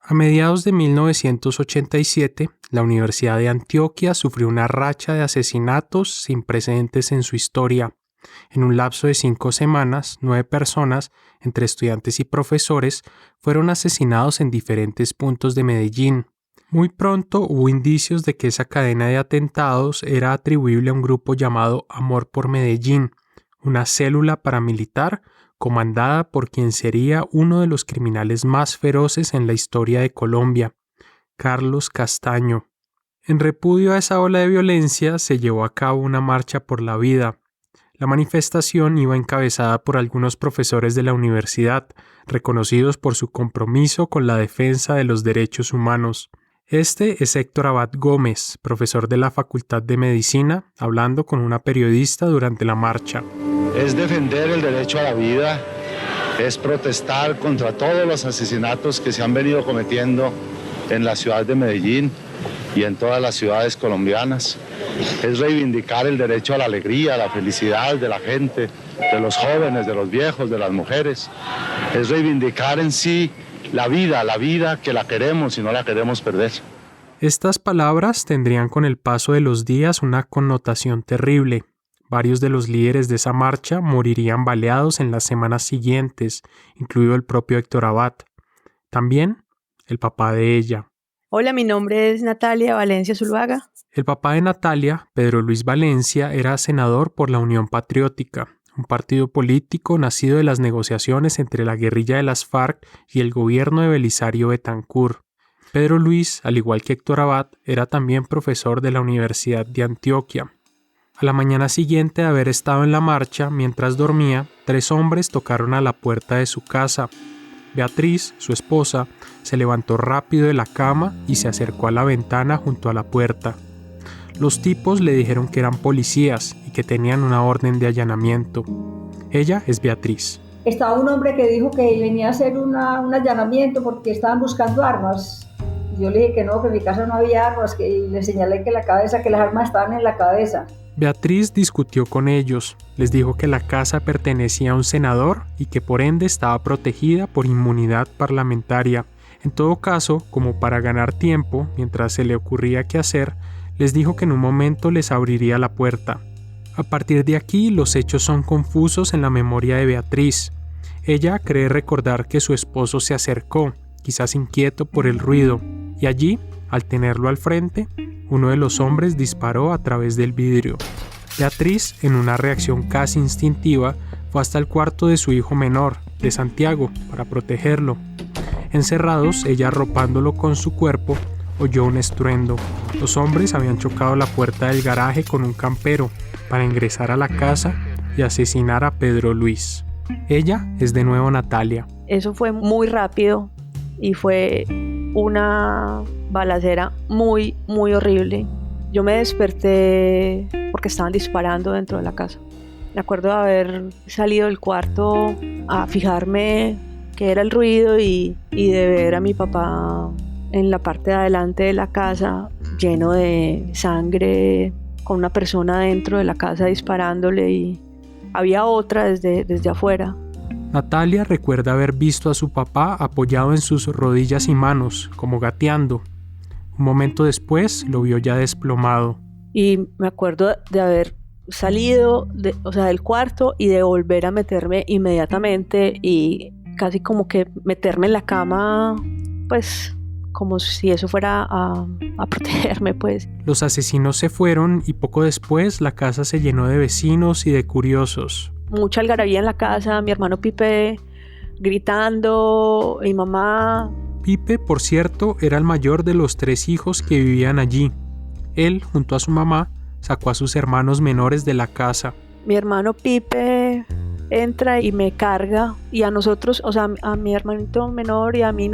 A mediados de 1987, la Universidad de Antioquia sufrió una racha de asesinatos sin precedentes en su historia. En un lapso de 5 semanas, 9 personas, entre estudiantes y profesores, fueron asesinados en diferentes puntos de Medellín. Muy pronto hubo indicios de que esa cadena de atentados era atribuible a un grupo llamado Amor por Medellín, una célula paramilitar comandada por quien sería uno de los criminales más feroces en la historia de Colombia, Carlos Castaño. En repudio a esa ola de violencia se llevó a cabo una marcha por la vida. La manifestación iba encabezada por algunos profesores de la universidad, reconocidos por su compromiso con la defensa de los derechos humanos. Este es Héctor Abad Gómez, profesor de la Facultad de Medicina, hablando con una periodista durante la marcha. Es defender el derecho a la vida, es protestar contra todos los asesinatos que se han venido cometiendo en la ciudad de Medellín y en todas las ciudades colombianas. Es reivindicar el derecho a la alegría, a la felicidad de la gente, de los jóvenes, de los viejos, de las mujeres. Es reivindicar en sí la vida que la queremos y no la queremos perder. Estas palabras tendrían con el paso de los días una connotación terrible. Varios de los líderes de esa marcha morirían baleados en las semanas siguientes, incluido el propio Héctor Abad. También el papá de ella. Hola, mi nombre es Natalia Valencia Zuluaga. El papá de Natalia, Pedro Luis Valencia, era senador por la Unión Patriótica, un partido político nacido de las negociaciones entre la guerrilla de las FARC y el gobierno de Belisario Betancur. Pedro Luis, al igual que Héctor Abad, era también profesor de la Universidad de Antioquia. A la mañana siguiente de haber estado en la marcha, mientras dormía, 3 hombres tocaron a la puerta de su casa. Beatriz, su esposa, se levantó rápido de la cama y se acercó a la ventana junto a la puerta. Los tipos le dijeron que eran policías y que tenían una orden de allanamiento. Ella es Beatriz. Estaba un hombre que dijo que venía a hacer un allanamiento porque estaban buscando armas. Yo le dije que no, que en mi casa no había armas, que le señalé que las armas estaban en la cabeza. Beatriz discutió con ellos, les dijo que la casa pertenecía a un senador y que por ende estaba protegida por inmunidad parlamentaria. En todo caso, como para ganar tiempo, mientras se le ocurría qué hacer, les dijo que en un momento les abriría la puerta. A partir de aquí, los hechos son confusos en la memoria de Beatriz. Ella cree recordar que su esposo se acercó, quizás inquieto por el ruido, y allí, al tenerlo al frente, uno de los hombres disparó a través del vidrio. Beatriz, en una reacción casi instintiva, fue hasta el cuarto de su hijo menor, de Santiago, para protegerlo. Encerrados, ella arropándolo con su cuerpo, oyó un estruendo. Los hombres habían chocado la puerta del garaje con un campero para ingresar a la casa y asesinar a Pedro Luis. Ella es de nuevo Natalia. Eso fue muy rápido y fue una balacera muy, muy horrible. Yo me desperté porque estaban disparando dentro de la casa. Me acuerdo de haber salido del cuarto a fijarme qué era el ruido y de ver a mi papá en la parte de adelante de la casa lleno de sangre, con una persona dentro de la casa disparándole, y había otra desde afuera. Natalia recuerda haber visto a su papá apoyado en sus rodillas y manos, como gateando. Un momento después lo vio ya desplomado. Y me acuerdo de haber salido del cuarto y de volver a meterme inmediatamente y casi como que meterme en la cama, pues como si eso fuera a protegerme, pues. Los asesinos se fueron y poco después la casa se llenó de vecinos y de curiosos. Mucha algarabía en la casa, mi hermano Pipe gritando, mi mamá. Pipe, por cierto, era el mayor de los 3 hijos que vivían allí. Él, junto a su mamá, sacó a sus hermanos menores de la casa. Mi hermano Pipe entra y me carga, y a nosotros, o sea, a mi hermanito menor y a mí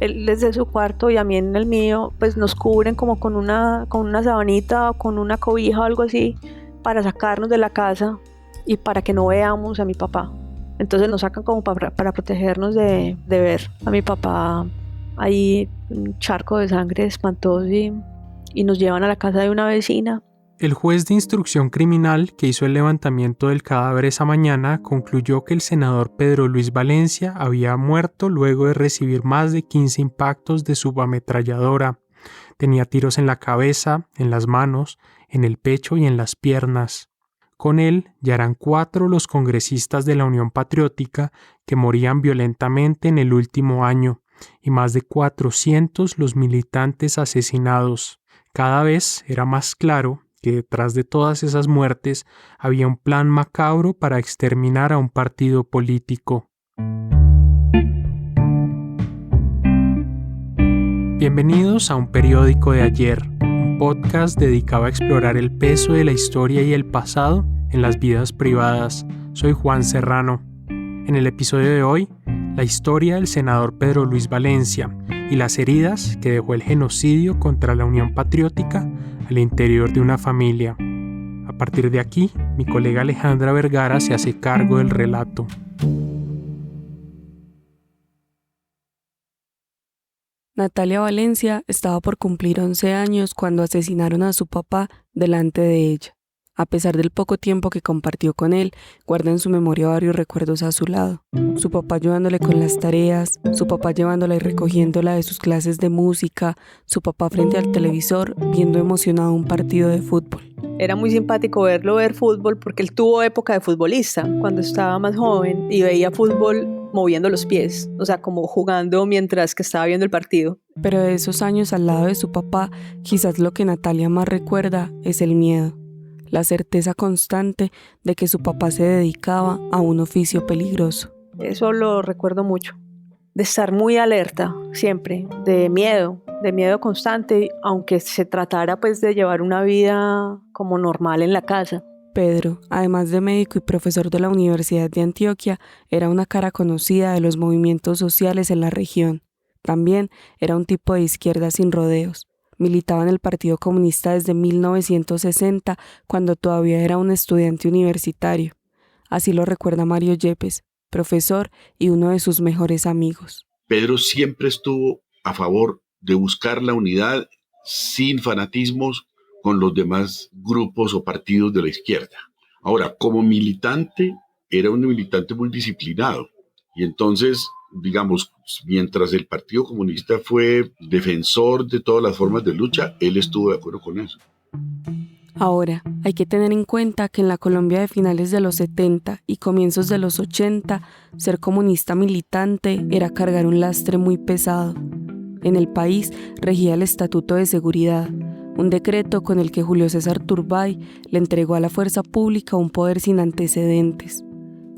él desde su cuarto y a mí en el mío, pues nos cubren como con una sabanita o con una cobija o algo así para sacarnos de la casa y para que no veamos a mi papá. Entonces nos sacan como para protegernos de ver a mi papá ahí, un charco de sangre espantoso, y nos llevan a la casa de una vecina. El juez de instrucción criminal que hizo el levantamiento del cadáver esa mañana concluyó que el senador Pedro Luis Valencia había muerto luego de recibir más de 15 impactos de subametralladora. Tenía tiros en la cabeza, en las manos, en el pecho y en las piernas. Con él ya eran 4 los congresistas de la Unión Patriótica que morían violentamente en el último año y más de 400 los militantes asesinados. Cada vez era más claro que detrás de todas esas muertes había un plan macabro para exterminar a un partido político. Bienvenidos a Un Periódico de Ayer, un podcast dedicado a explorar el peso de la historia y el pasado en las vidas privadas. Soy Juan Serrano. En el episodio de hoy, la historia del senador Pedro Luis Valencia y las heridas que dejó el genocidio contra la Unión Patriótica al interior de una familia. A partir de aquí, mi colega Alejandra Vergara se hace cargo del relato. Natalia Valencia estaba por cumplir 11 años cuando asesinaron a su papá delante de ella. A pesar del poco tiempo que compartió con él, guarda en su memoria varios recuerdos a su lado. Su papá ayudándole con las tareas, su papá llevándola y recogiéndola de sus clases de música, su papá frente al televisor viendo emocionado un partido de fútbol. Era muy simpático verlo ver fútbol porque él tuvo época de futbolista cuando estaba más joven y veía fútbol moviendo los pies, o sea, como jugando mientras que estaba viendo el partido. Pero de esos años al lado de su papá, quizás lo que Natalia más recuerda es el miedo. La certeza constante de que su papá se dedicaba a un oficio peligroso. Eso lo recuerdo mucho, de estar muy alerta siempre, de miedo constante, aunque se tratara pues de llevar una vida como normal en la casa. Pedro, además de médico y profesor de la Universidad de Antioquia, era una cara conocida de los movimientos sociales en la región. También era un tipo de izquierda sin rodeos. Militaba en el Partido Comunista desde 1960, cuando todavía era un estudiante universitario. Así lo recuerda Mario Yepes, profesor y uno de sus mejores amigos. Pedro siempre estuvo a favor de buscar la unidad sin fanatismos con los demás grupos o partidos de la izquierda. Ahora, como militante, era un militante muy disciplinado. Y entonces, digamos, mientras el Partido Comunista fue defensor de todas las formas de lucha, él estuvo de acuerdo con eso. Ahora, hay que tener en cuenta que en la Colombia de finales de los 70 y comienzos de los 80, ser comunista militante era cargar un lastre muy pesado. En el país regía el Estatuto de Seguridad, un decreto con el que Julio César Turbay le entregó a la fuerza pública un poder sin antecedentes.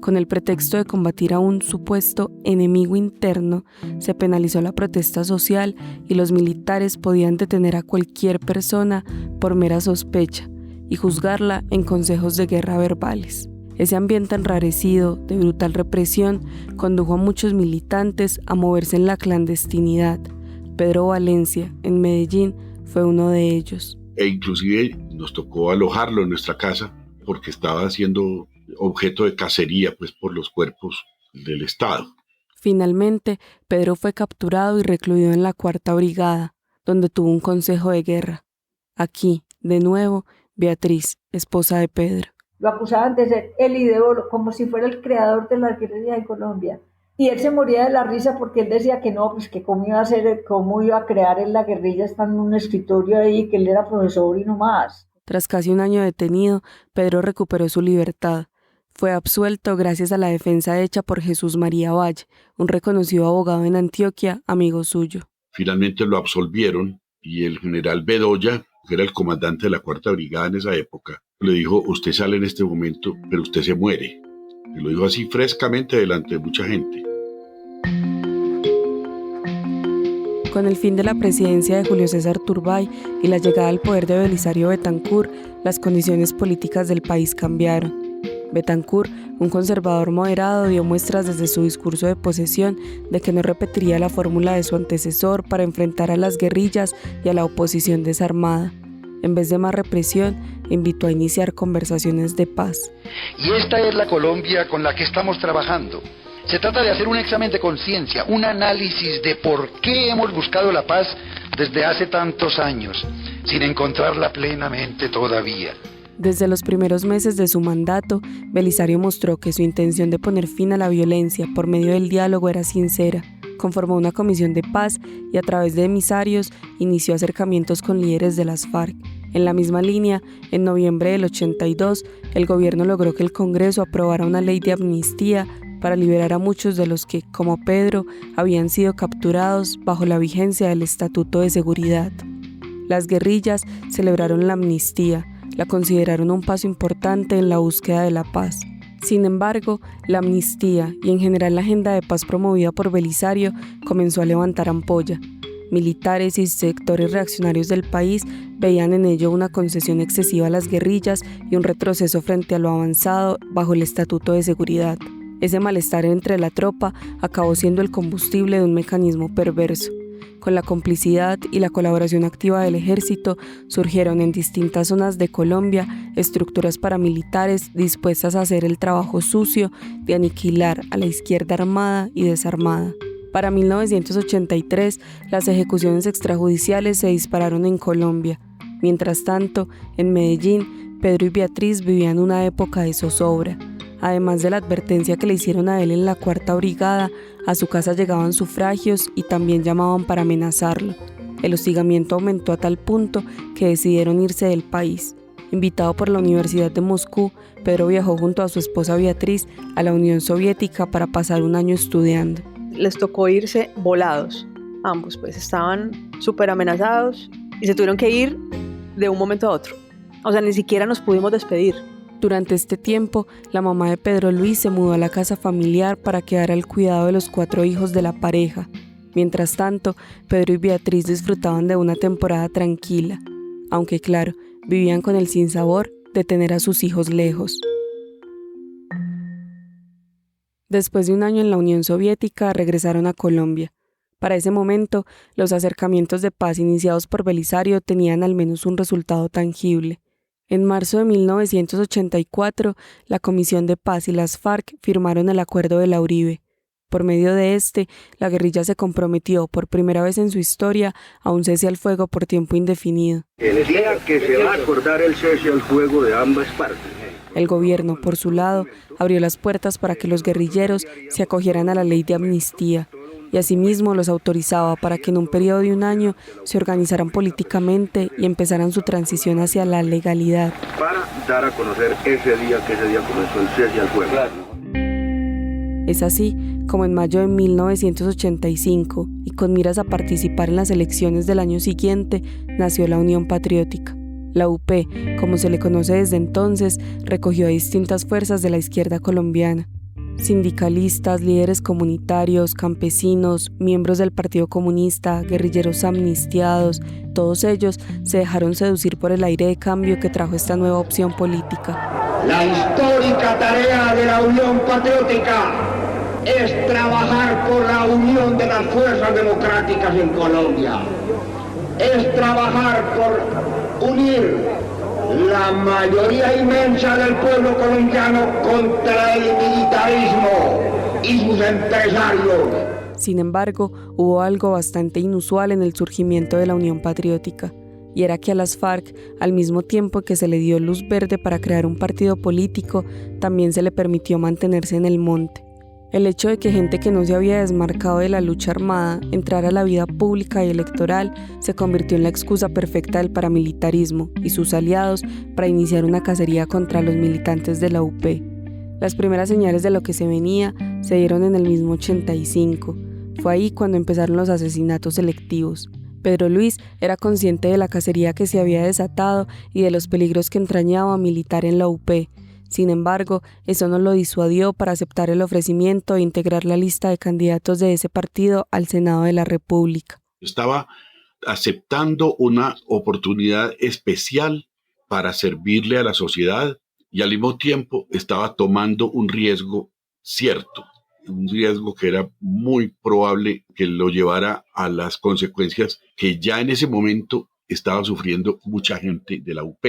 Con el pretexto de combatir a un supuesto enemigo interno, se penalizó la protesta social y los militares podían detener a cualquier persona por mera sospecha y juzgarla en consejos de guerra verbales. Ese ambiente enrarecido de brutal represión condujo a muchos militantes a moverse en la clandestinidad. Pedro Valencia, en Medellín, fue uno de ellos. E inclusive nos tocó alojarlo en nuestra casa porque estaba siendo objeto de cacería pues, por los cuerpos del Estado. Finalmente, Pedro fue capturado y recluido en la 4ª Brigada, donde tuvo un consejo de guerra. Aquí, de nuevo, Beatriz, esposa de Pedro. Lo acusaban de ser el ideólogo, como si fuera el creador de la guerrilla en Colombia. Y él se moría de la risa porque él decía que no, pues que cómo iba a crear en la guerrilla estando en un escritorio ahí, que él era profesor y no más. Tras casi un año detenido, Pedro recuperó su libertad. Fue absuelto gracias a la defensa hecha por Jesús María Valle, un reconocido abogado en Antioquia, amigo suyo. Finalmente lo absolvieron y el general Bedoya, que era el comandante de la 4ª Brigada en esa época, le dijo, usted sale en este momento, pero usted se muere. Y lo dijo así frescamente delante de mucha gente. Con el fin de la presidencia de Julio César Turbay y la llegada al poder de Belisario Betancur, las condiciones políticas del país cambiaron. Betancur, un conservador moderado, dio muestras desde su discurso de posesión de que no repetiría la fórmula de su antecesor para enfrentar a las guerrillas y a la oposición desarmada. En vez de más represión, invitó a iniciar conversaciones de paz. Y esta es la Colombia con la que estamos trabajando. Se trata de hacer un examen de conciencia, un análisis de por qué hemos buscado la paz desde hace tantos años. sin encontrarla plenamente todavía. Desde los primeros meses de su mandato, Belisario mostró que su intención de poner fin a la violencia por medio del diálogo era sincera. Conformó una comisión de paz y a través de emisarios inició acercamientos con líderes de las FARC. En la misma línea, en noviembre del 82, el gobierno logró que el Congreso aprobara una ley de amnistía para liberar a muchos de los que, como Pedro, habían sido capturados bajo la vigencia del Estatuto de Seguridad. Las guerrillas celebraron la amnistía, la consideraron un paso importante en la búsqueda de la paz. Sin embargo, la amnistía y en general la agenda de paz promovida por Belisario comenzó a levantar ampolla. Militares y sectores reaccionarios del país veían en ello una concesión excesiva a las guerrillas y un retroceso frente a lo avanzado bajo el Estatuto de Seguridad. Ese malestar entre la tropa acabó siendo el combustible de un mecanismo perverso. Con la complicidad y la colaboración activa del ejército, surgieron en distintas zonas de Colombia estructuras paramilitares dispuestas a hacer el trabajo sucio de aniquilar a la izquierda armada y desarmada. Para 1983, las ejecuciones extrajudiciales se dispararon en Colombia. Mientras tanto, en Medellín, Pedro y Beatriz vivían una época de zozobra. Además de la advertencia que le hicieron a él en la 4ª Brigada, a su casa llegaban sufragios y también llamaban para amenazarlo. El hostigamiento aumentó a tal punto que decidieron irse del país. Invitado por la Universidad de Moscú, Pedro viajó junto a su esposa Beatriz a la Unión Soviética para pasar un año estudiando. Les tocó irse volados, ambos pues estaban súper amenazados y se tuvieron que ir de un momento a otro. O sea, ni siquiera nos pudimos despedir. Durante este tiempo, la mamá de Pedro Luis se mudó a la casa familiar para quedar al cuidado de los 4 hijos de la pareja. Mientras tanto, Pedro y Beatriz disfrutaban de una temporada tranquila, aunque claro, vivían con el sinsabor de tener a sus hijos lejos. Después de un año en la Unión Soviética, regresaron a Colombia. Para ese momento, los acercamientos de paz iniciados por Belisario tenían al menos un resultado tangible. En marzo de 1984, la Comisión de Paz y las FARC firmaron el Acuerdo de la Uribe. Por medio de este, la guerrilla se comprometió por primera vez en su historia a un cese al fuego por tiempo indefinido. El día que se va a acordar el cese al fuego de ambas partes. El gobierno, por su lado, abrió las puertas para que los guerrilleros se acogieran a la ley de amnistía y asimismo los autorizaba para que en un periodo de un año se organizaran políticamente y empezaran su transición hacia la legalidad. Para dar a conocer ese día comenzó el cese al fuego. Es así como en mayo de 1985, y con miras a participar en las elecciones del año siguiente, nació la Unión Patriótica. La UP, como se le conoce desde entonces, recogió a distintas fuerzas de la izquierda colombiana. Sindicalistas, líderes comunitarios, campesinos, miembros del Partido Comunista, guerrilleros amnistiados, todos ellos se dejaron seducir por el aire de cambio que trajo esta nueva opción política. La histórica tarea de la Unión Patriótica es trabajar por la unión de las fuerzas democráticas en Colombia. Es trabajar por unir la mayoría inmensa del pueblo colombiano contra el militarismo y sus empresarios. Sin embargo, hubo algo bastante inusual en el surgimiento de la Unión Patriótica, y era que a las FARC, al mismo tiempo que se le dio luz verde para crear un partido político, también se le permitió mantenerse en el monte. El hecho de que gente que no se había desmarcado de la lucha armada entrara a la vida pública y electoral se convirtió en la excusa perfecta del paramilitarismo y sus aliados para iniciar una cacería contra los militantes de la UP. Las primeras señales de lo que se venía se dieron en el mismo 85. Fue ahí cuando empezaron los asesinatos selectivos. Pedro Luis era consciente de la cacería que se había desatado y de los peligros que entrañaba militar en la UP. Sin embargo, eso no lo disuadió para aceptar el ofrecimiento de integrar la lista de candidatos de ese partido al Senado de la República. Estaba aceptando una oportunidad especial para servirle a la sociedad y al mismo tiempo estaba tomando un riesgo cierto, un riesgo que era muy probable que lo llevara a las consecuencias que ya en ese momento estaba sufriendo mucha gente de la UP.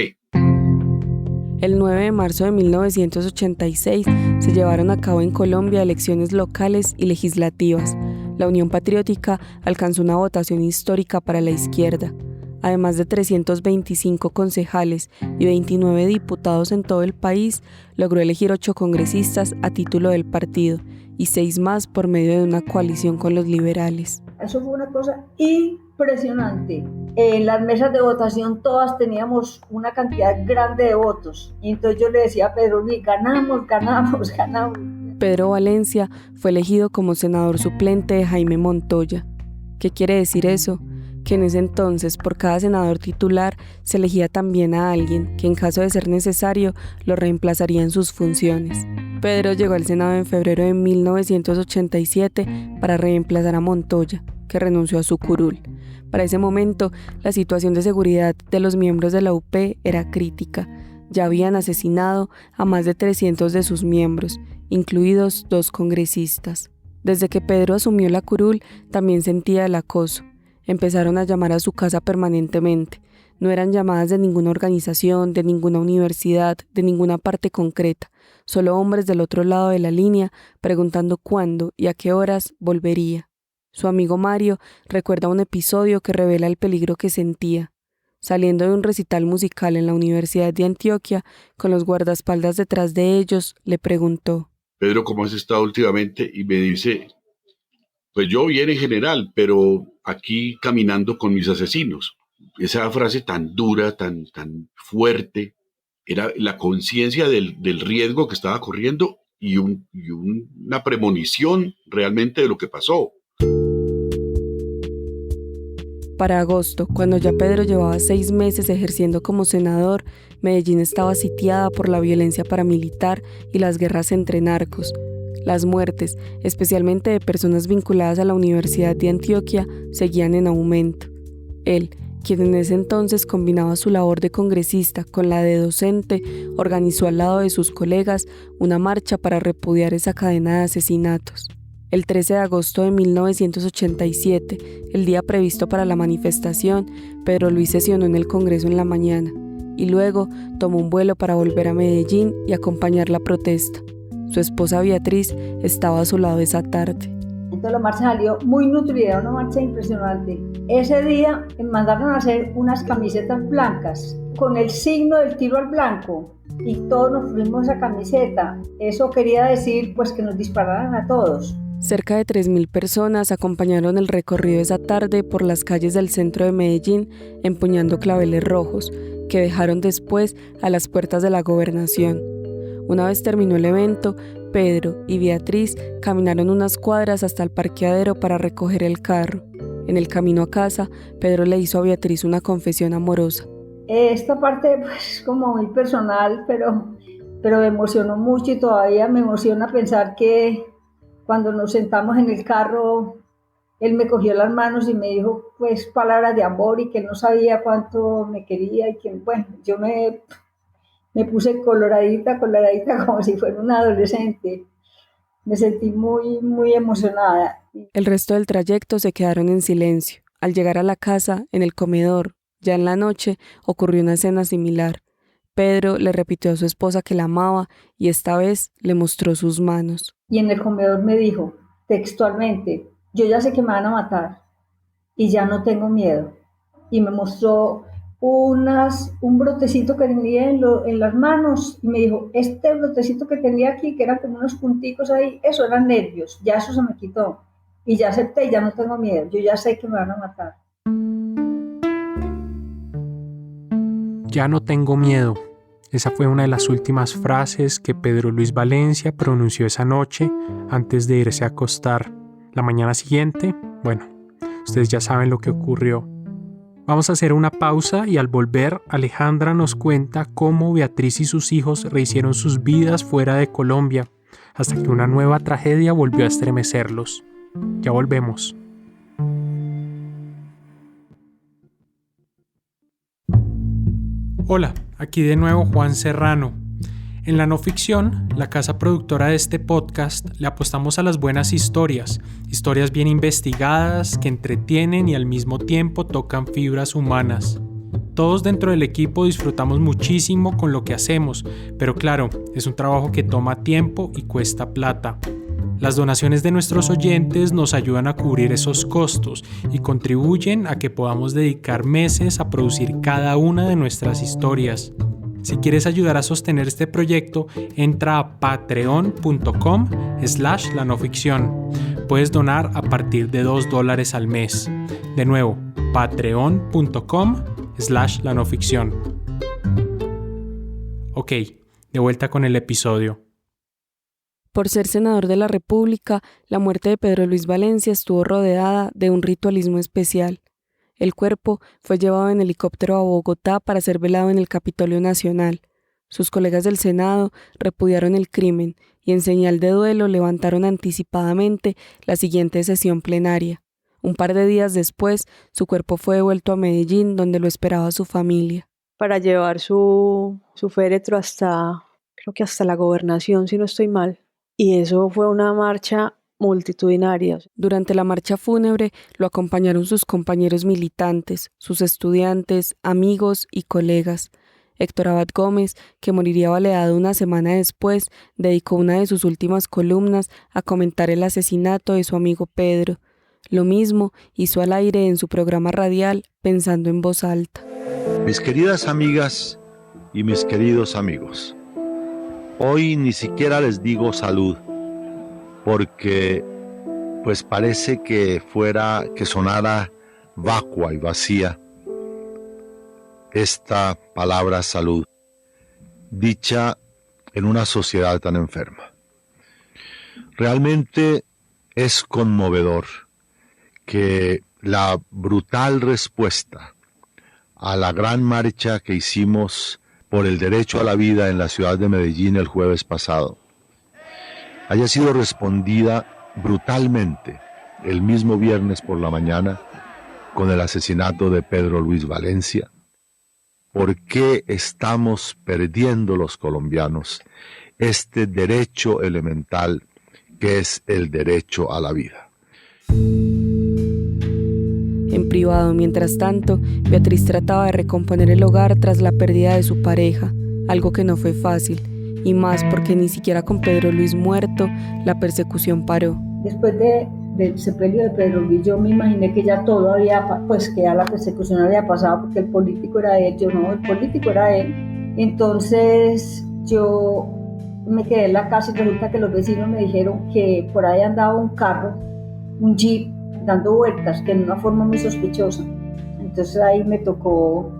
El 9 de marzo de 1986 se llevaron a cabo en Colombia elecciones locales y legislativas. La Unión Patriótica alcanzó una votación histórica para la izquierda. además de 325 concejales y 29 diputados en todo el país, logró elegir 8 congresistas a título del partido y 6 más por medio de una coalición con los liberales. Eso fue una cosa impresionante. En las mesas de votación todas teníamos una cantidad grande de votos. Y entonces yo le decía a Pedro Luis, ganamos. Pedro Valencia fue elegido como senador suplente de Jaime Montoya. ¿Qué quiere decir eso? Que en ese entonces por cada senador titular se elegía también a alguien que en caso de ser necesario lo reemplazaría en sus funciones. Pedro llegó al Senado en febrero de 1987 para reemplazar a Montoya, que renunció a su curul. Para ese momento, la situación de seguridad de los miembros de la UP era crítica. Ya habían asesinado a más de 300 de sus miembros, incluidos 2 congresistas. Desde que Pedro asumió la curul, también sentía el acoso. Empezaron a llamar a su casa permanentemente. No eran llamadas de ninguna organización, de ninguna universidad, de ninguna parte concreta. Solo hombres del otro lado de la línea preguntando cuándo y a qué horas volvería. Su amigo Mario recuerda un episodio que revela el peligro que sentía. Saliendo de un recital musical en la Universidad de Antioquia, con los guardaespaldas detrás de ellos, le preguntó: Pedro, ¿cómo has estado últimamente? Y me dice, pues yo bien en general, pero aquí caminando con mis asesinos. Esa frase tan dura, tan fuerte, era la conciencia del riesgo que estaba corriendo y una premonición realmente de lo que pasó. Para agosto, cuando ya Pedro llevaba 6 meses ejerciendo como senador, Medellín estaba sitiada por la violencia paramilitar y las guerras entre narcos. Las muertes, especialmente de personas vinculadas a la Universidad de Antioquia, seguían en aumento. Él, quien en ese entonces combinaba su labor de congresista con la de docente, organizó al lado de sus colegas una marcha para repudiar esa cadena de asesinatos. El 13 de agosto de 1987, el día previsto para la manifestación, Pedro Luis sesionó en el Congreso en la mañana y luego tomó un vuelo para volver a Medellín y acompañar la protesta. Su esposa Beatriz estaba a su lado esa tarde. Entonces la marcha salió muy nutrida, una marcha impresionante. Ese día me mandaron a hacer unas camisetas blancas con el signo del tiro al blanco y todos nos pusimos esa camiseta. Eso quería decir pues que nos dispararan a todos. Cerca de 3.000 personas acompañaron el recorrido esa tarde por las calles del centro de Medellín empuñando claveles rojos que dejaron después a las puertas de la gobernación. Una vez terminó el evento, Pedro y Beatriz caminaron unas cuadras hasta el parqueadero para recoger el carro. En el camino a casa, Pedro le hizo a Beatriz una confesión amorosa. Esta parte pues como muy personal, pero me emocionó mucho y todavía me emociona pensar que cuando nos sentamos en el carro, él me cogió las manos y me dijo pues palabras de amor y que no sabía cuánto me quería y que bueno, yo me puse coloradita como si fuera una adolescente. Me sentí muy, muy emocionada. El resto del trayecto se quedaron en silencio. Al llegar a la casa, en el comedor, ya en la noche, ocurrió una escena similar. Pedro le repitió a su esposa que la amaba y esta vez le mostró sus manos. Y en el comedor me dijo, textualmente, yo ya sé que me van a matar y ya no tengo miedo. Y me mostró un brotecito que tenía en las manos y me dijo, este brotecito que tenía aquí, que eran como unos punticos ahí, eso eran nervios, ya eso se me quitó. Y ya acepté y ya no tengo miedo, yo ya sé que me van a matar. Ya no tengo miedo. Esa fue una de las últimas frases que Pedro Luis Valencia pronunció esa noche antes de irse a acostar. La mañana siguiente, bueno, ustedes ya saben lo que ocurrió. Vamos a hacer una pausa y al volver, Alejandra nos cuenta cómo Beatriz y sus hijos rehicieron sus vidas fuera de Colombia, hasta que una nueva tragedia volvió a estremecerlos. Ya volvemos. Hola, aquí de nuevo Juan Serrano. En La No Ficción, la casa productora de este podcast, le apostamos a las buenas historias bien investigadas que entretienen y al mismo tiempo tocan fibras humanas. Todos dentro del equipo disfrutamos muchísimo con lo que hacemos, pero claro, es un trabajo que toma tiempo y cuesta plata. Las donaciones de nuestros oyentes nos ayudan a cubrir esos costos y contribuyen a que podamos dedicar meses a producir cada una de nuestras historias. Si quieres ayudar a sostener este proyecto, entra a patreon.com/lanoficción. Puedes donar a partir de $2 al mes. De nuevo, patreon.com/lanoficción. Ok, de vuelta con el episodio. Por ser senador de la República, la muerte de Pedro Luis Valencia estuvo rodeada de un ritualismo especial. El cuerpo fue llevado en helicóptero a Bogotá para ser velado en el Capitolio Nacional. Sus colegas del Senado repudiaron el crimen y en señal de duelo levantaron anticipadamente la siguiente sesión plenaria. Un par de días después, su cuerpo fue devuelto a Medellín, donde lo esperaba su familia. Para llevar su féretro hasta la gobernación, si no estoy mal. Y eso fue una marcha multitudinaria. Durante la marcha fúnebre lo acompañaron sus compañeros militantes, sus estudiantes, amigos y colegas. Héctor Abad Gómez, que moriría baleado una semana después, dedicó una de sus últimas columnas a comentar el asesinato de su amigo Pedro. Lo mismo hizo al aire en su programa radial, Pensando en Voz Alta. Mis queridas amigas y mis queridos amigos, hoy ni siquiera les digo salud, porque pues parece que sonara vacua y vacía esta palabra salud, dicha en una sociedad tan enferma. Realmente es conmovedor que la brutal respuesta a la gran marcha que hicimos por el derecho a la vida en la ciudad de Medellín el jueves pasado haya sido respondida brutalmente el mismo viernes por la mañana con el asesinato de Pedro Luis Valencia. ¿Por qué estamos perdiendo los colombianos este derecho elemental que es el derecho a la vida? En privado, mientras tanto, Beatriz trataba de recomponer el hogar tras la pérdida de su pareja, algo que no fue fácil, y más porque ni siquiera con Pedro Luis muerto, la persecución paró. Después del sepelio de Pedro Luis, yo me imaginé que ya todo que ya la persecución había pasado, porque el político era él, yo no, el político era él. Entonces yo me quedé en la casa y resulta que los vecinos me dijeron que por ahí andaba un carro, un jeep, dando vueltas, que en una forma muy sospechosa. Entonces ahí me tocó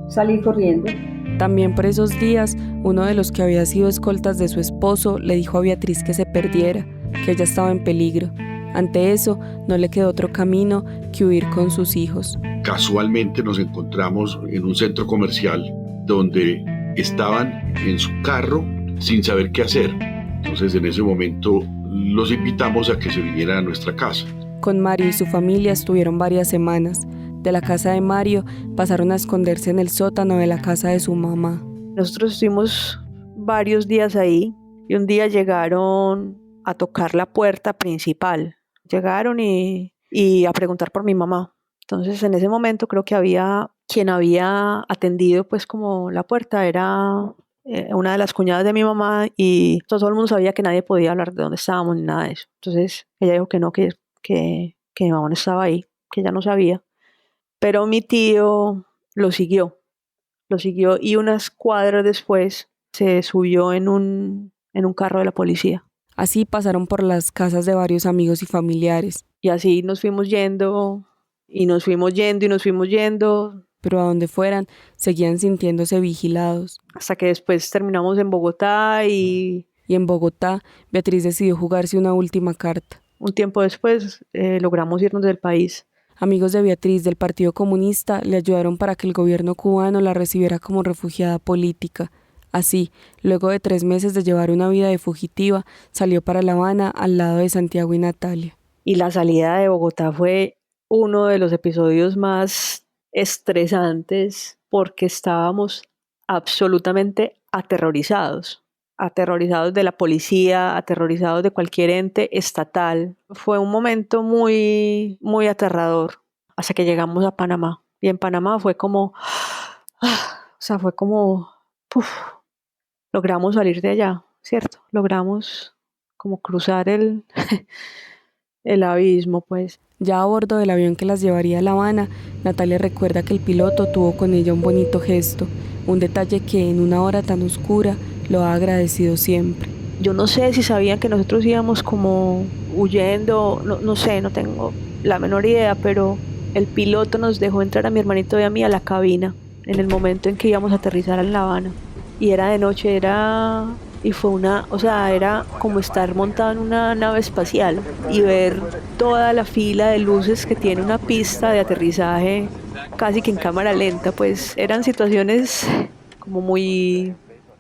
salir corriendo. También por esos días, uno de los que había sido escoltas de su esposo le dijo a Beatriz que se perdiera, que ella estaba en peligro. Ante eso, no le quedó otro camino que huir con sus hijos. Casualmente nos encontramos en un centro comercial donde estaban en su carro sin saber qué hacer. Entonces en ese momento los invitamos a que se vinieran a nuestra casa. Con Mario y su familia estuvieron varias semanas. De la casa de Mario pasaron a esconderse en el sótano de la casa de su mamá. Nosotros estuvimos varios días ahí y un día llegaron a tocar la puerta principal. Llegaron y a preguntar por mi mamá. Entonces en ese momento creo que quien había atendido pues como la puerta era una de las cuñadas de mi mamá y todo el mundo sabía que nadie podía hablar de dónde estábamos ni nada de eso. Entonces ella dijo que no, que mi mamá no estaba ahí, que ella no sabía. Pero mi tío lo siguió y unas cuadras después se subió en un carro de la policía. Así pasaron por las casas de varios amigos y familiares. Y así nos fuimos yendo y nos fuimos yendo. Pero a donde fueran, seguían sintiéndose vigilados. Hasta que después terminamos en Bogotá y en Bogotá, Beatriz decidió jugarse una última carta. Un tiempo después logramos irnos del país. Amigos de Beatriz del Partido Comunista le ayudaron para que el gobierno cubano la recibiera como refugiada política. Así, luego de 3 meses de llevar una vida de fugitiva, salió para La Habana al lado de Santiago y Natalia. Y la salida de Bogotá fue uno de los episodios más estresantes porque estábamos absolutamente aterrorizados de la policía, aterrorizados de cualquier ente estatal. Fue un momento muy, muy aterrador hasta que llegamos a Panamá. Y en Panamá fue como, logramos salir de allá, ¿cierto? Logramos como cruzar el, el abismo, pues. Ya a bordo del avión que las llevaría a La Habana, Natalia recuerda que el piloto tuvo con ella un bonito gesto, un detalle que en una hora tan oscura lo ha agradecido siempre. Yo no sé si sabían que nosotros íbamos como huyendo, no sé, no tengo la menor idea, pero el piloto nos dejó entrar a mi hermanito y a mí a la cabina en el momento en que íbamos a aterrizar en La Habana. Y era de noche, y fue era como estar montado en una nave espacial y ver toda la fila de luces que tiene una pista de aterrizaje casi que en cámara lenta, pues eran situaciones como muy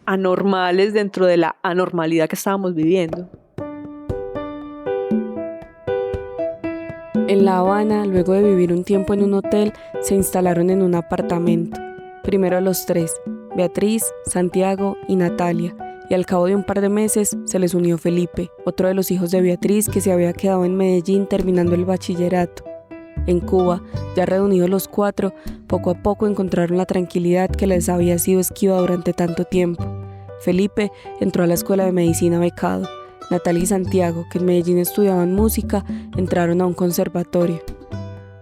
anormales dentro de la anormalidad que estábamos viviendo. En La Habana, luego de vivir un tiempo en un hotel, se instalaron en un apartamento. Primero los tres, Beatriz, Santiago y Natalia, y al cabo de un par de meses se les unió Felipe, otro de los hijos de Beatriz que se había quedado en Medellín terminando el bachillerato. En Cuba, ya reunidos los cuatro, poco a poco encontraron la tranquilidad que les había sido esquiva durante tanto tiempo. Felipe entró a la escuela de medicina becado. Natalia y Santiago, que en Medellín estudiaban música, entraron a un conservatorio.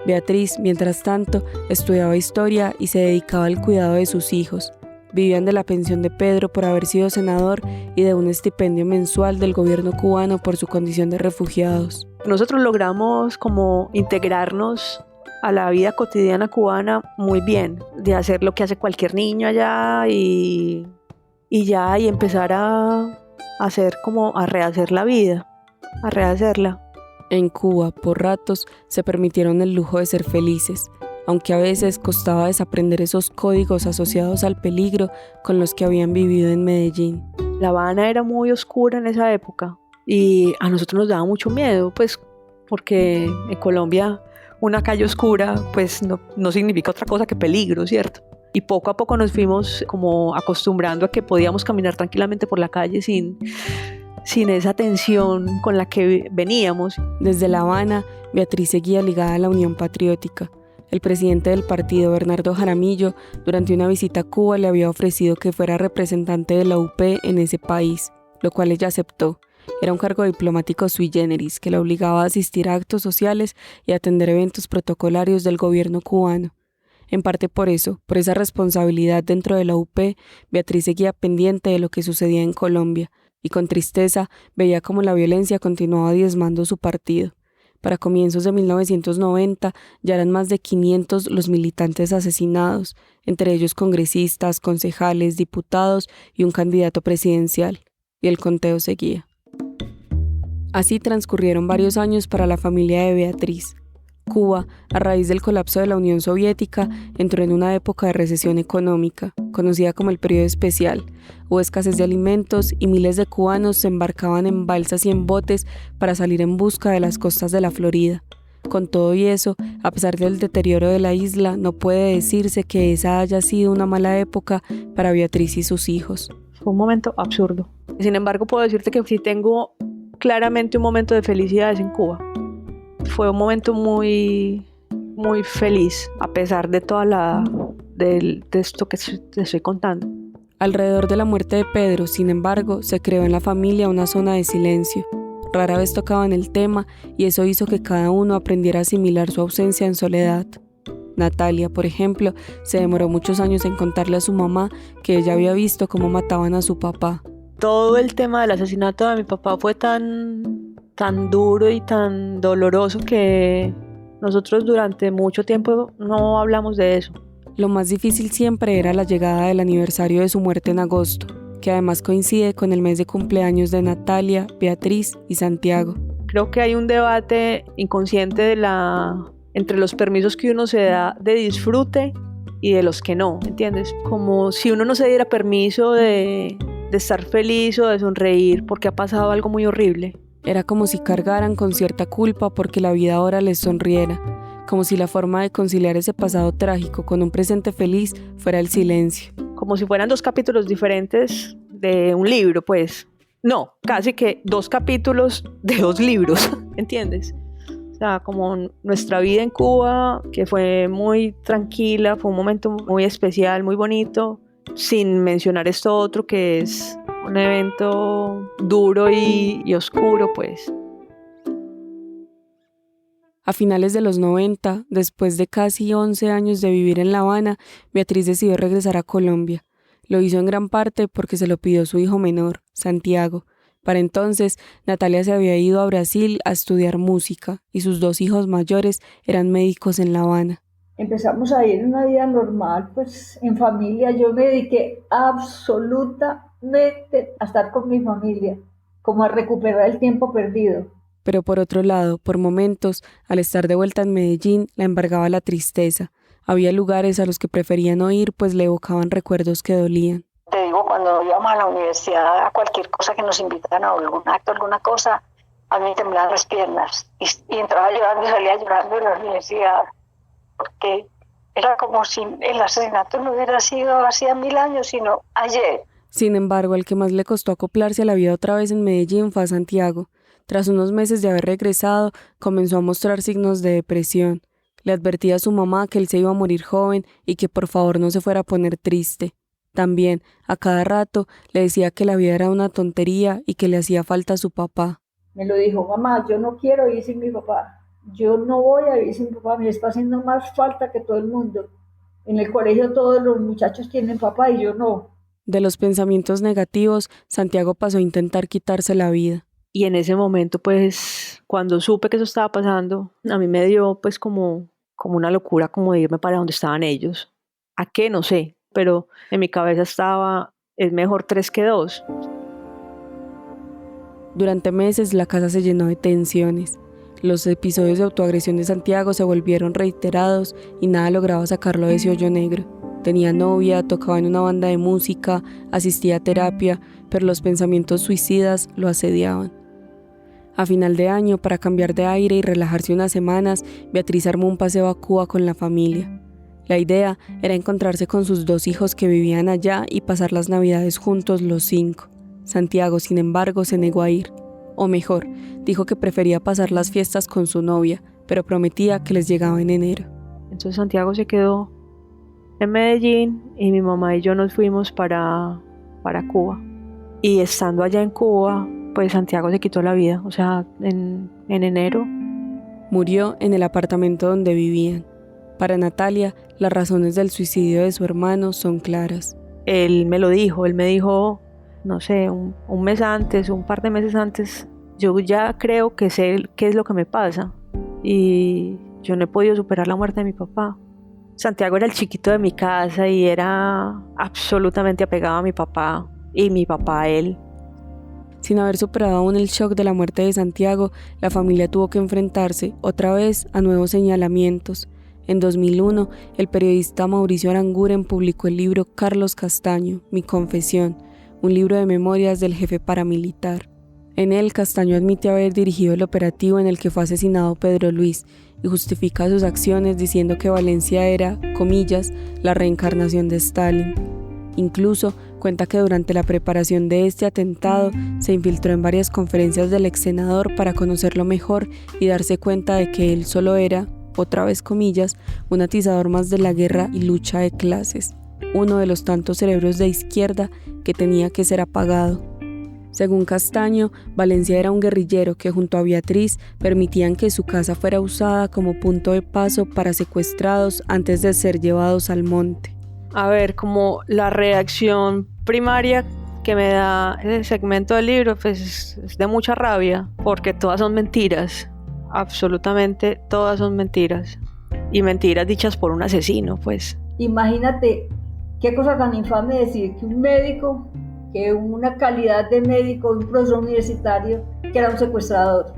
Beatriz, mientras tanto, estudiaba historia y se dedicaba al cuidado de sus hijos. Vivían de la pensión de Pedro por haber sido senador y de un estipendio mensual del gobierno cubano por su condición de refugiados. Nosotros logramos como integrarnos a la vida cotidiana cubana muy bien, de hacer lo que hace cualquier niño allá y empezar a hacer como a rehacer la vida, a rehacerla. En Cuba, por ratos, se permitieron el lujo de ser felices, aunque a veces costaba desaprender esos códigos asociados al peligro con los que habían vivido en Medellín. La Habana era muy oscura en esa época y a nosotros nos daba mucho miedo, pues porque en Colombia una calle oscura pues no significa otra cosa que peligro, ¿cierto? Y poco a poco nos fuimos como acostumbrando a que podíamos caminar tranquilamente por la calle sin esa tensión con la que veníamos. Desde La Habana, Beatriz seguía ligada a la Unión Patriótica. El presidente del partido, Bernardo Jaramillo, durante una visita a Cuba le había ofrecido que fuera representante de la UP en ese país, lo cual ella aceptó. Era un cargo diplomático sui generis que la obligaba a asistir a actos sociales y atender eventos protocolarios del gobierno cubano. En parte por eso, por esa responsabilidad dentro de la UP, Beatriz seguía pendiente de lo que sucedía en Colombia y con tristeza veía cómo la violencia continuaba diezmando su partido. Para comienzos de 1990 ya eran más de 500 los militantes asesinados, entre ellos congresistas, concejales, diputados y un candidato presidencial. Y el conteo seguía. Así transcurrieron varios años para la familia de Beatriz. Cuba, a raíz del colapso de la Unión Soviética, entró en una época de recesión económica, conocida como el periodo especial. Hubo escasez de alimentos y miles de cubanos se embarcaban en balsas y en botes para salir en busca de las costas de la Florida. Con todo y eso, a pesar del deterioro de la isla, no puede decirse que esa haya sido una mala época para Beatriz y sus hijos. Fue un momento absurdo. Sin embargo, puedo decirte que sí tengo claramente un momento de felicidad en Cuba. Fue un momento muy, muy feliz, a pesar de de esto que te estoy contando. Alrededor de la muerte de Pedro, sin embargo, se creó en la familia una zona de silencio. Rara vez tocaban el tema y eso hizo que cada uno aprendiera a asimilar su ausencia en soledad. Natalia, por ejemplo, se demoró muchos años en contarle a su mamá que ella había visto cómo mataban a su papá. Todo el tema del asesinato de mi papá fue tan duro y tan doloroso que nosotros durante mucho tiempo no hablamos de eso. Lo más difícil siempre era la llegada del aniversario de su muerte en agosto, que además coincide con el mes de cumpleaños de Natalia, Beatriz y Santiago. Creo que hay un debate inconsciente entre los permisos que uno se da de disfrute y de los que no, ¿entiendes? Como si uno no se diera permiso de estar feliz o de sonreír porque ha pasado algo muy horrible. Era como si cargaran con cierta culpa porque la vida ahora les sonriera, como si la forma de conciliar ese pasado trágico con un presente feliz fuera el silencio. Como si fueran 2 capítulos diferentes de un libro, pues. No, casi que 2 capítulos de 2 libros, ¿entiendes? O sea, como nuestra vida en Cuba, que fue muy tranquila, fue un momento muy especial, muy bonito, sin mencionar esto otro que es un evento duro y oscuro, pues. A finales de los 90, después de casi 11 años de vivir en La Habana, Beatriz decidió regresar a Colombia. Lo hizo en gran parte porque se lo pidió su hijo menor, Santiago. Para entonces, Natalia se había ido a Brasil a estudiar música y sus 2 hijos mayores eran médicos en La Habana. Empezamos a ir una vida normal, pues en familia. Yo me dediqué absolutamente a estar con mi familia, como a recuperar el tiempo perdido. Pero por otro lado, por momentos, al estar de vuelta en Medellín, la embargaba la tristeza. Había lugares a los que prefería no ir, pues le evocaban recuerdos que dolían. Te digo, cuando íbamos a la universidad, a cualquier cosa que nos invitaran a algún acto, alguna cosa, a mí me temblaban las piernas. Y entraba llorando y salía llorando de la universidad. Porque era como si el asesinato no hubiera sido hacía 1000 años, sino ayer. Sin embargo, al que más le costó acoplarse a la vida otra vez en Medellín fue a Santiago. Tras unos meses de haber regresado, comenzó a mostrar signos de depresión. Le advertía a su mamá que él se iba a morir joven y que por favor no se fuera a poner triste. También, a cada rato, le decía que la vida era una tontería y que le hacía falta a su papá. Me lo dijo, mamá, yo no quiero ir sin mi papá. Yo no voy a vivir sin mi papá, me está haciendo más falta que todo el mundo. En el colegio todos los muchachos tienen papá y yo no. De los pensamientos negativos, Santiago pasó a intentar quitarse la vida. Y en ese momento, pues, cuando supe que eso estaba pasando, a mí me dio, pues, como una locura, como de irme para donde estaban ellos. ¿A qué? No sé, pero en mi cabeza estaba, es mejor 3 que 2. Durante meses, la casa se llenó de tensiones. Los episodios de autoagresión de Santiago se volvieron reiterados y nada lograba sacarlo de ese hoyo negro. Tenía novia, tocaba en una banda de música, asistía a terapia, pero los pensamientos suicidas lo asediaban. A final de año, para cambiar de aire y relajarse unas semanas, Beatriz armó un paseo a Cuba con la familia. La idea era encontrarse con sus 2 hijos que vivían allá y pasar las navidades juntos los 5. Santiago, sin embargo, se negó a ir. O mejor, dijo que prefería pasar las fiestas con su novia, pero prometía que les llegaba en enero. Entonces Santiago se quedó en Medellín y mi mamá y yo nos fuimos para Cuba. Y estando allá en Cuba, pues Santiago se quitó la vida, o sea, en enero. Murió en el apartamento donde vivían. Para Natalia, las razones del suicidio de su hermano son claras. Él me dijo, no sé, un mes antes, un par de meses antes, yo ya creo que sé qué es lo que me pasa y yo no he podido superar la muerte de mi papá. Santiago era el chiquito de mi casa y era absolutamente apegado a mi papá y mi papá a él. Sin haber superado aún el shock de la muerte de Santiago, la familia tuvo que enfrentarse otra vez a nuevos señalamientos. En 2001, el periodista Mauricio Aranguren publicó el libro Carlos Castaño, Mi Confesión, un libro de memorias del jefe paramilitar. En él, Castaño admite haber dirigido el operativo en el que fue asesinado Pedro Luis y justifica sus acciones diciendo que Valencia era, comillas, la reencarnación de Stalin. Incluso cuenta que durante la preparación de este atentado se infiltró en varias conferencias del ex senador para conocerlo mejor y darse cuenta de que él solo era, otra vez comillas, un atizador más de la guerra y lucha de clases, uno de los tantos cerebros de izquierda que tenía que ser apagado. Según Castaño, Valencia era un guerrillero que junto a Beatriz permitían que su casa fuera usada como punto de paso para secuestrados antes de ser llevados al monte. A ver, como la reacción primaria que me da ese segmento del libro, pues es de mucha rabia, porque todas son mentiras, absolutamente todas son mentiras, y mentiras dichas por un asesino, pues. Imagínate qué cosa tan infame decir que un médico, que una calidad de médico, un profesor universitario, que era un secuestrador.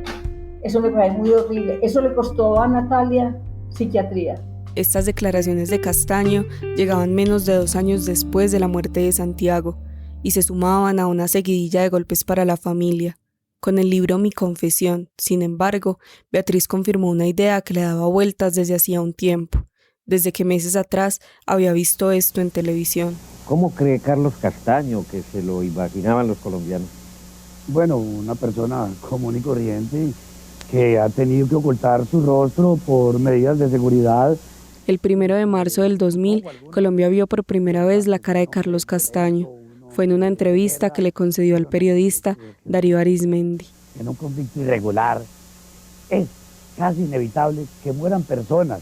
Eso me parece muy horrible. Eso le costó a Natalia psiquiatría. Estas declaraciones de Castaño llegaban menos de 2 años después de la muerte de Santiago y se sumaban a una seguidilla de golpes para la familia. Con el libro Mi Confesión, sin embargo, Beatriz confirmó una idea que le daba vueltas desde hacía un tiempo, desde que meses atrás había visto esto en televisión. ¿Cómo cree Carlos Castaño que se lo imaginaban los colombianos? Bueno, una persona común y corriente que ha tenido que ocultar su rostro por medidas de seguridad. El 1 de marzo del 2000, Colombia vio por primera vez la cara de Carlos Castaño. Fue en una entrevista que le concedió al periodista Darío Arizmendi. En un conflicto irregular es casi inevitable que mueran personas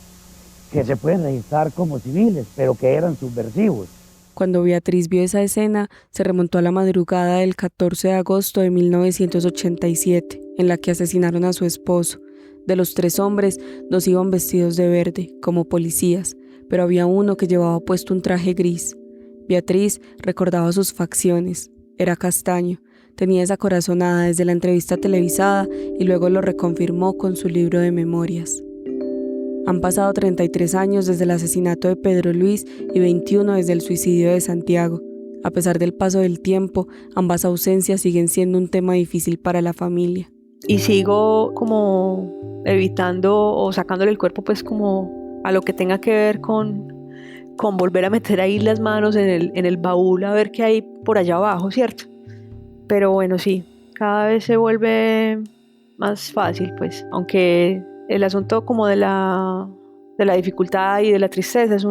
que se pueden registrar como civiles, pero que eran subversivos. Cuando Beatriz vio esa escena, se remontó a la madrugada del 14 de agosto de 1987, en la que asesinaron a su esposo. De los 3 hombres, 2 iban vestidos de verde, como policías, pero había uno que llevaba puesto un traje gris. Beatriz recordaba sus facciones. Era castaño. Tenía esa corazonada desde la entrevista televisada y luego lo reconfirmó con su libro de memorias. Han pasado 33 años desde el asesinato de Pedro Luis y 21 desde el suicidio de Santiago. A pesar del paso del tiempo, ambas ausencias siguen siendo un tema difícil para la familia. Y sigo como evitando o sacándole el cuerpo pues como a lo que tenga que ver con volver a meter ahí las manos en el baúl a ver qué hay por allá abajo, ¿cierto? Pero bueno, sí, cada vez se vuelve más fácil, pues, aunque el asunto como de la dificultad y de la tristeza es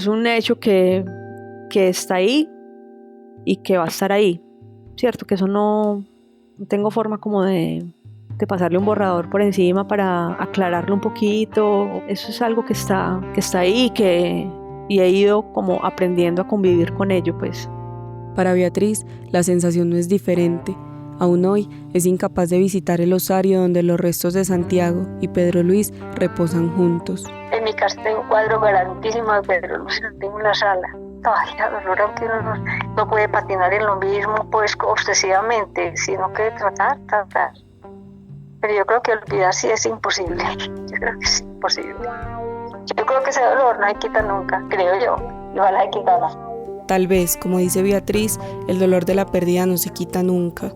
un hecho que está ahí y que va a estar ahí, ¿cierto? Que eso no tengo forma como de pasarle un borrador por encima para aclararlo un poquito. Eso es algo que está ahí y he ido como aprendiendo a convivir con ello, pues. Para Beatriz, la sensación no es diferente. Aún hoy es incapaz de visitar el osario donde los restos de Santiago y Pedro Luis reposan juntos. En mi casa tengo un cuadro grandísimo de Pedro Luis, lo tengo en la sala. Ay, la dolor, aunque uno no puede patinar en lo mismo pues obsesivamente, sino que tratar. Pero yo creo que olvidar sí es imposible. Yo creo que es imposible. Yo creo que ese dolor no se quita nunca, creo yo. Igual hay que quitarlo. Tal vez, como dice Beatriz, el dolor de la pérdida no se quita nunca.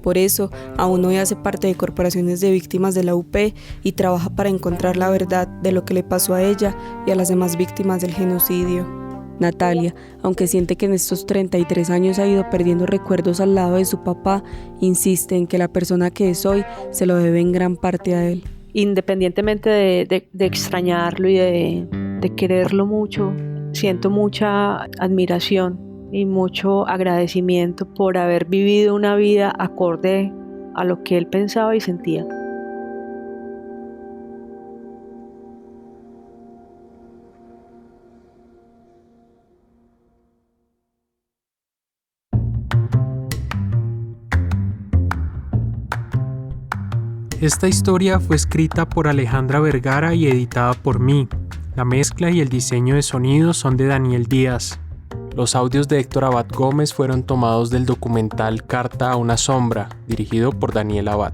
Por eso, aún hoy hace parte de corporaciones de víctimas de la UP y trabaja para encontrar la verdad de lo que le pasó a ella y a las demás víctimas del genocidio. Natalia, aunque siente que en estos 33 años ha ido perdiendo recuerdos al lado de su papá, insiste en que la persona que es hoy se lo debe en gran parte a él. Independientemente de extrañarlo y de quererlo mucho, siento mucha admiración y mucho agradecimiento por haber vivido una vida acorde a lo que él pensaba y sentía. Esta historia fue escrita por Alejandra Vergara y editada por mí. La mezcla y el diseño de sonido son de Daniel Díaz. Los audios de Héctor Abad Gómez fueron tomados del documental Carta a una sombra, dirigido por Daniel Abad.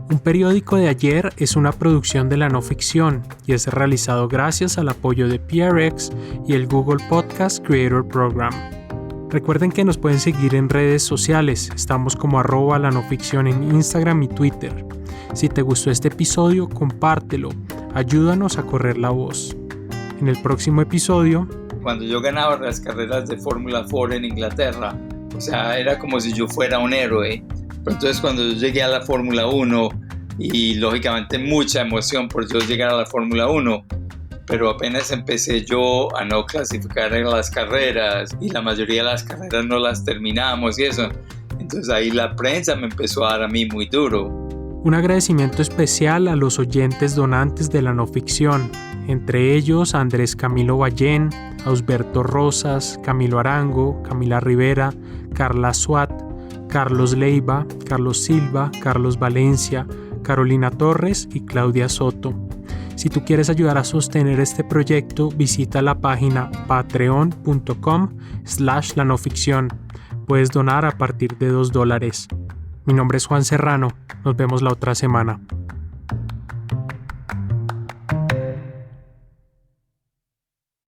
Un periódico de ayer es una producción de la no ficción y es realizado gracias al apoyo de PRX y el Google Podcast Creator Program. Recuerden que nos pueden seguir en redes sociales, estamos como @lanoficción en Instagram y Twitter. Si te gustó este episodio, compártelo, ayúdanos a correr la voz. En el próximo episodio... Cuando yo ganaba las carreras de Fórmula 4 en Inglaterra, o sea, era como si yo fuera un héroe. Pero entonces cuando yo llegué a la Fórmula 1, y lógicamente mucha emoción por yo llegar a la Fórmula 1, pero apenas empecé yo a no clasificar en las carreras, y la mayoría de las carreras no las terminamos y eso, entonces ahí la prensa me empezó a dar a mí muy duro. Un agradecimiento especial a los oyentes donantes de la no ficción, entre ellos a Andrés Camilo Ballén, Ausberto Rosas, Camilo Arango, Camila Rivera, Carla Suat, Carlos Leiva, Carlos Silva, Carlos Valencia, Carolina Torres y Claudia Soto. Si tú quieres ayudar a sostener este proyecto, visita la página patreon.com/lanoficción. Puedes donar a partir de $2. Mi nombre es Juan Serrano. Nos vemos la otra semana.